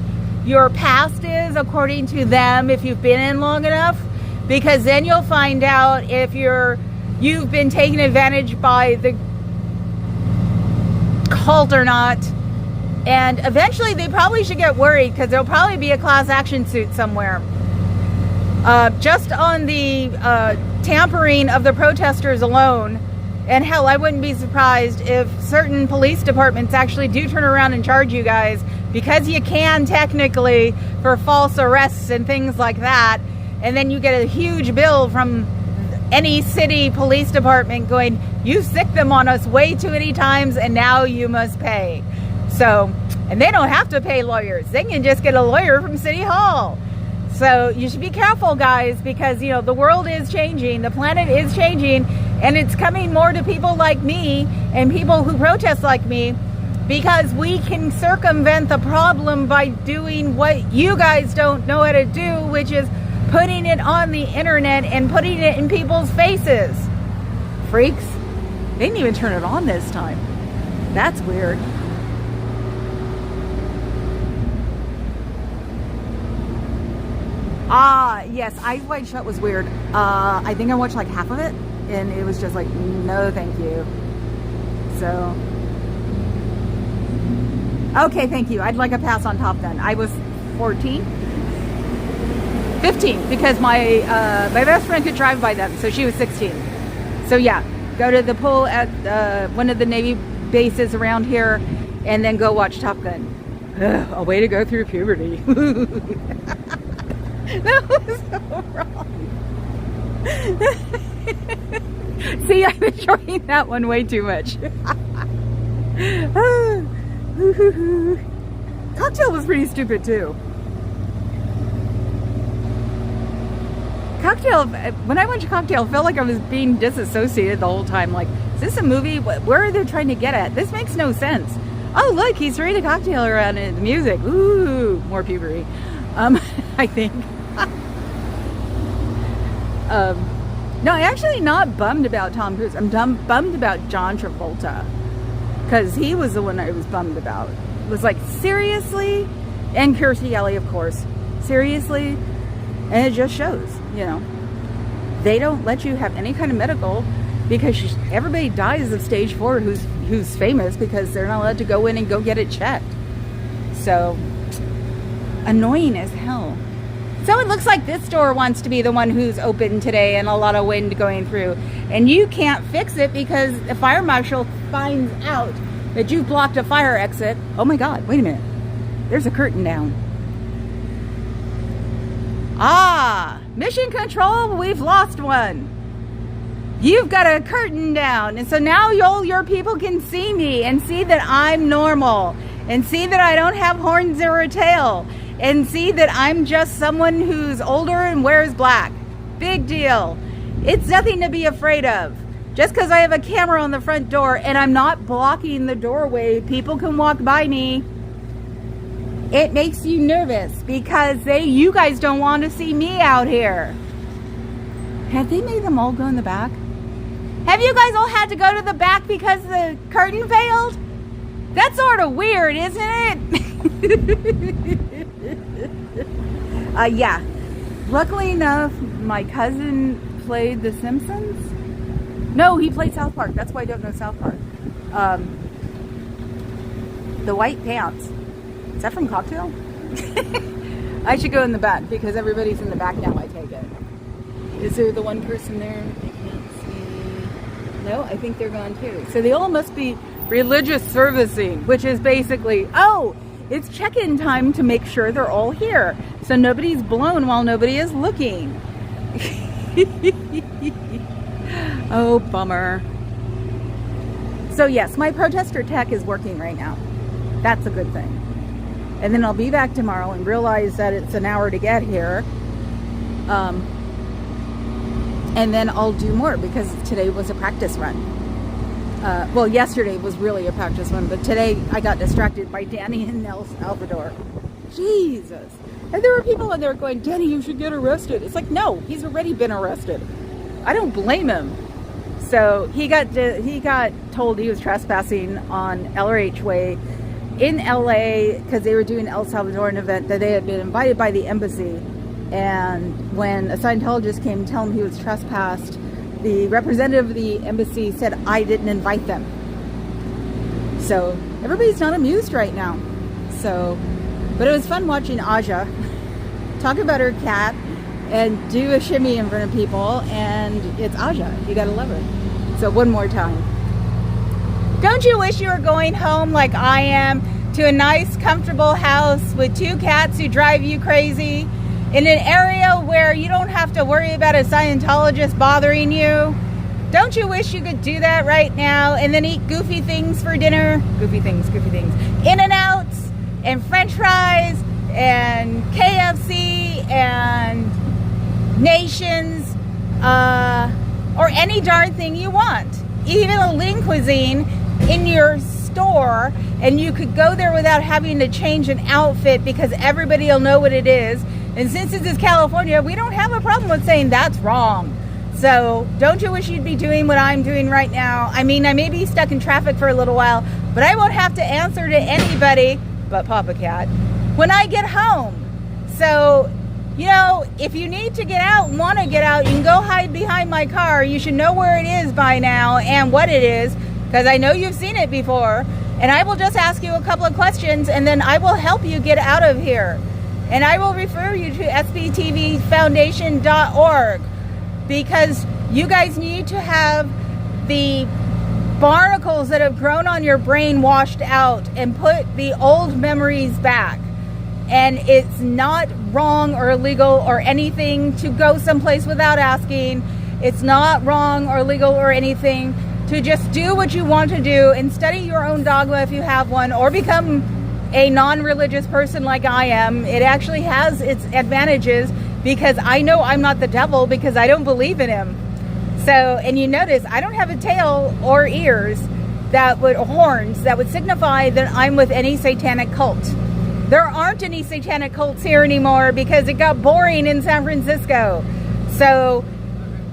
your past is according to them if you've been in long enough. Because then you'll find out if you've been taken advantage by the cult or not. And eventually they probably should get worried because there'll probably be a class action suit somewhere. Just on the tampering of the protesters alone, and hell, I wouldn't be surprised if certain police departments actually do turn around and charge you guys, because you can technically for false arrests and things like that, and then you get a huge bill from any city police department going, you sicked them on us way too many times and now you must pay. So, and they don't have to pay lawyers. They can just get a lawyer from City Hall. So you should be careful, guys, because, you know, the world is changing, the planet is changing, and it's coming more to people like me and people who protest like me, because we can circumvent the problem by doing what you guys don't know how to do, which is putting it on the internet and putting it in people's faces. Freaks. They didn't even turn it on this time. That's weird. Yes, Eyes Wide Shut was weird. I think I watched like half of it, and it was just like, no thank you. So, okay, thank you. I'd like a pass on Top Gun. I was 14. 15, because my best friend could drive by them, so she was 16. So yeah, go to the pool at one of the Navy bases around here, and then go watch Top Gun. Ugh, a way to go through puberty. That was so wrong. See, I'm enjoying that one way too much. Cocktail was pretty stupid too. Cocktail, when I went to Cocktail, I felt like I was being disassociated the whole time. Like, is this a movie? Where are they trying to get at? This makes no sense. Oh, look, he's throwing a cocktail around in the music. Ooh, more puberty. I think. No, I'm actually not bummed about Tom Cruise. I'm bummed about John Travolta, because he was the one I was bummed about. It was like, seriously? And Kirstie Alley, of course. Seriously? And it just shows, you know. They don't let you have any kind of medical, because everybody dies of stage 4 who's famous, because they're not allowed to go in and go get it checked. So, annoying as hell. So it looks like this door wants to be the one who's open today, and a lot of wind going through. And you can't fix it because the fire marshal finds out that you've blocked a fire exit. Oh my God, wait a minute. There's a curtain down. Ah, mission control, we've lost one. You've got a curtain down. And so now all your people can see me and see that I'm normal, and see that I don't have horns or a tail, and see that I'm just someone who's older and wears black. Big deal. It's nothing to be afraid of. Just because I have a camera on the front door and I'm not blocking the doorway, people can walk by me. It makes you nervous because you guys don't want to see me out here. Have they made them all go in the back? Have you guys all had to go to the back because the curtain failed? That's sort of weird, isn't it? Yeah. Luckily enough, my cousin played The Simpsons. No, he played South Park. That's why I don't know South Park. The White Pants. Is that from Cocktail? I should go in the back because everybody's in the back now, I take it. Is there the one person there? I can't see. No, I think they're gone too. So they all must be religious servicing, which is basically, oh, it's check-in time to make sure they're all here. So nobody's blown while nobody is looking. Oh, bummer. So yes, my protester tech is working right now. That's a good thing. And then I'll be back tomorrow and realize that it's an hour to get here. And then I'll do more because today was a practice run. Well, yesterday was really a practice run, but today I got distracted by Danny in El Salvador. Jesus. And there were people in there going, Danny, you should get arrested. It's like, no, he's already been arrested. I don't blame him. So he got told he was trespassing on LRH Way in LA because they were doing El Salvadoran event that they had been invited by the embassy. And when a Scientologist came to tell him he was trespassed, the representative of the embassy said, I didn't invite them. So everybody's not amused right now. So, but it was fun watching Aja talk about her cat and do a shimmy in front of people, and it's Aja. You gotta love her. So one more time. Don't you wish you were going home like I am, to a nice, comfortable house with 2 cats who drive you crazy, in an area where you don't have to worry about a Scientologist bothering you? Don't you wish you could do that right now and then eat goofy things for dinner? Goofy things, goofy things. In-N-Outs and French fries and KFC and Nations, or any darn thing you want. Even a lean cuisine in your store, and you could go there without having to change an outfit because everybody will know what it is. And since this is California, we don't have a problem with saying that's wrong. So don't you wish you'd be doing what I'm doing right now? I mean, I may be stuck in traffic for a little while, but I won't have to answer to anybody but Papa Cat when I get home. So, you know, if you need to get out and want to get out, you can go hide behind my car. You should know where it is by now and what it is, because I know you've seen it before. And I will just ask you a couple of questions, and then I will help you get out of here. And I will refer you to sbtvfoundation.org, because you guys need to have the barnacles that have grown on your brain washed out and put the old memories back. And it's not wrong or illegal or anything to go someplace without asking. It's not wrong or illegal or anything to just do what you want to do and study your own dogma if you have one, or become a non-religious person like I am. It actually has its advantages, because I know I'm not the devil, because I don't believe in him. So, and you notice I don't have a tail or ears or horns that would signify that I'm with any satanic cult. There aren't any satanic cults here anymore because it got boring in San Francisco. So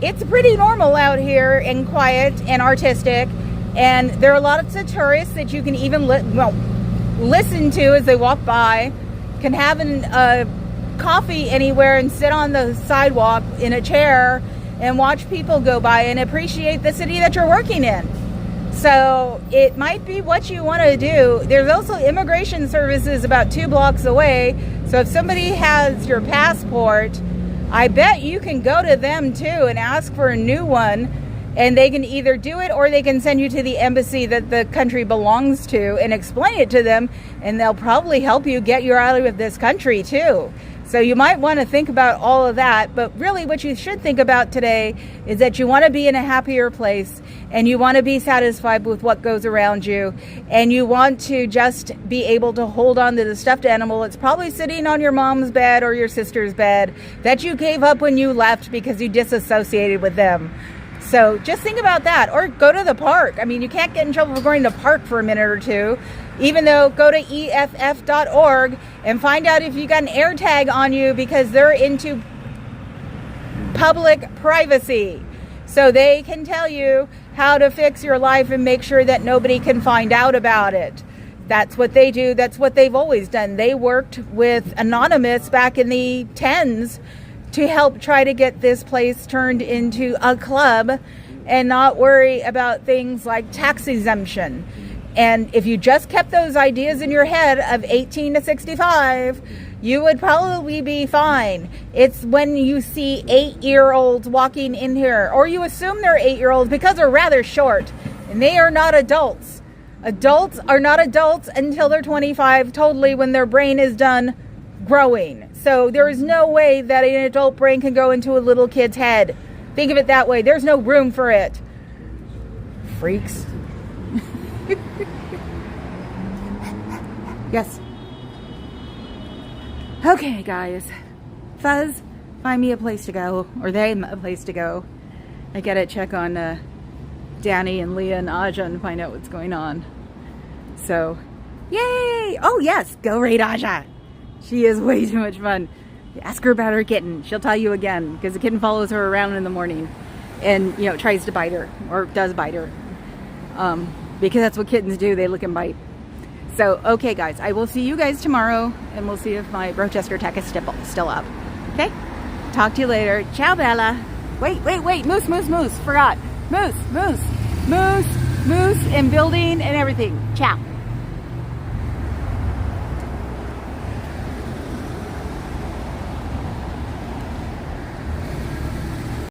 it's pretty normal out here and quiet and artistic. And there are lots of tourists that you can even listen to as they walk by. Can have a coffee anywhere and sit on the sidewalk in a chair and watch people go by and appreciate the city that you're working in. So it might be what you want to do. There's also immigration services about 2 blocks away. So if somebody has your passport, I bet you can go to them too and ask for a new one. And they can either do it, or they can send you to the embassy that the country belongs to and explain it to them. And they'll probably help you get you out of this country too. So you might want to think about all of that. But really what you should think about today is that you want to be in a happier place, and you want to be satisfied with what goes around you, and you want to just be able to hold on to the stuffed animal that's probably sitting on your mom's bed or your sister's bed that you gave up when you left because you disassociated with them. So just think about that, or go to the park. I mean, you can't get in trouble for going to the park for a minute or two. Even though, go to EFF.org and find out if you got an air tag on you, because they're into public privacy. So they can tell you how to fix your life and make sure that nobody can find out about it. That's what they do. That's what they've always done. They worked with Anonymous back in the 10s to help try to get this place turned into a club and not worry about things like tax exemption. And if you just kept those ideas in your head of 18 to 65, you would probably be fine. It's when you see 8-year-olds walking in here, or you assume they're 8-year-olds because they're rather short, and they are not adults. Adults are not adults until they're 25 totally, when their brain is done growing. So there is no way that an adult brain can go into a little kid's head. Think of it that way. There's no room for it. Freaks. Yes. Okay, guys. Fuzz, find me a place to go, or them a place to go. I gotta check on Danny and Leah and Aja and find out what's going on. So, yay! Oh yes, go raid Aja. She is way too much fun. Ask her about her kitten. She'll tell you again, because the kitten follows her around in the morning and, you know, tries to bite her, or does bite her. Because that's what kittens do. They lick and bite. So, okay, guys. I will see you guys tomorrow, and we'll see if my Rochester tech is still up. Okay? Talk to you later. Ciao, Bella. Wait. Moose. Forgot. Moose, and building and everything. Ciao.